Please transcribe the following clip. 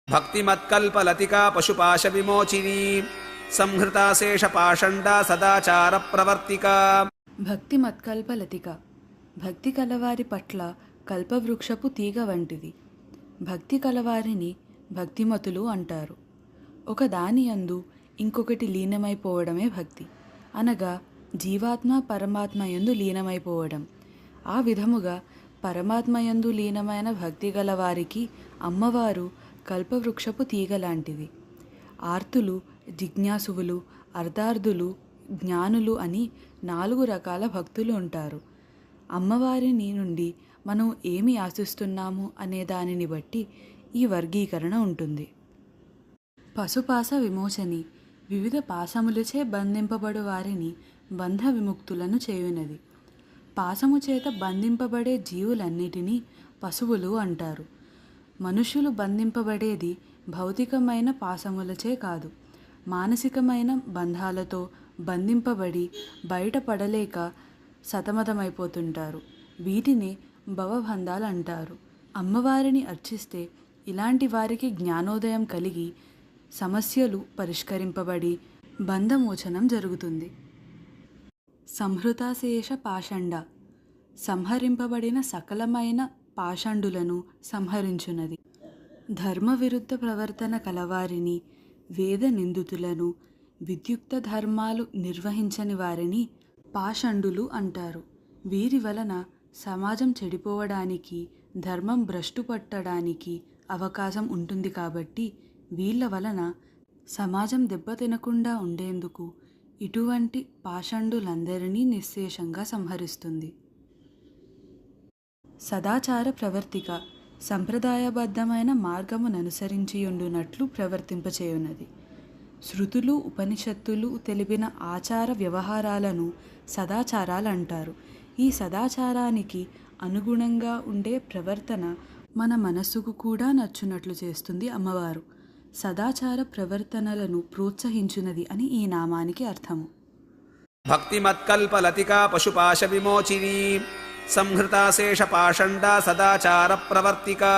భక్తిమత్కల్పలతికా పశుపాశవిమోచినీ సంహృతా శేషపాషండా సదాచార ప్రవర్తికా. భక్తి మత్కల్పలతిక భక్తి కలవారి పట్ల కల్పవృక్షపు తీగ వంటిది. భక్తి కలవారిని భక్తిమతులు అంటారు. ఒక దాని యందు ఇంకొకటి లీనమైపోవడమే భక్తి, అనగా జీవాత్మ పరమాత్మ యందు లీనమైపోవడం. ఆ విధముగా పరమాత్మయందు లీనమైన భక్తి గలవారికి అమ్మవారు కల్పవృక్షపు తీగ లాంటిది. ఆర్తులు, జిజ్ఞాసువులు, అర్ధార్థులు, జ్ఞానులు అని 4 రకాల భక్తులు ఉంటారు. అమ్మవారిని నుండి మనం ఏమి ఆశిస్తున్నాము అనే దానిని బట్టి ఈ వర్గీకరణ ఉంటుంది. పశుపాస విమోచని వివిధ పాశములచే బంధింపబడు వారిని బంధ విముక్తులను చేయునది. పాశము చేత బంధింపబడే జీవులన్నిటినీ పశువులు అంటారు. మనుషులు బంధింపబడేది భౌతికమైన పాశములచే కాదు, మానసికమైన బంధాలతో బంధింపబడి బయటపడలేక సతమతమైపోతుంటారు. వీటిని భవబంధాలు అంటారు. అమ్మవారిని అర్చిస్తే ఇలాంటి వారికి జ్ఞానోదయం కలిగి సమస్యలు పరిష్కరింపబడి బంధమోచనం జరుగుతుంది. సంహృతాశేష పాషండ సంహరింపబడిన సకలమైన పాషండులను సంహరించునది. ధర్మ విరుద్ధ ప్రవర్తన కలవారిని, వేద నిందితులను, విద్యుక్త ధర్మాలు నిర్వహించని వారిని పాషండులు అంటారు. వీరి వలన సమాజం చెడిపోవడానికి, ధర్మం భ్రష్టు పట్టడానికి అవకాశం ఉంటుంది. కాబట్టి వీళ్ళ వలన సమాజం దెబ్బతినకుండా ఉండేందుకు ఇటువంటి పాషండులందరినీ నిశ్శేషంగా సంహరిస్తుంది. సదాచార ప్రవర్తిక సంప్రదాయబద్ధమైన మార్గముననుసరించియుండునట్లు ప్రవర్తింపచేయున్నది. శృతులు, ఉపనిషత్తులు తెలిపిన ఆచార వ్యవహారాలను సదాచారాలంటారు. ఈ సదాచారానికి అనుగుణంగా ఉండే ప్రవర్తన మన మనస్సుకు కూడా నచ్చునట్లు చేస్తుంది అమ్మవారు. సదాచార ప్రవర్తనలను ప్రోత్సహించునది అని ఈ నామానికి అర్థము. భక్తిమత్కల్పలతికా పశుపాశవిమోచినీ సంహృతా శేషపాషండా సదాచార ప్రవర్తికా.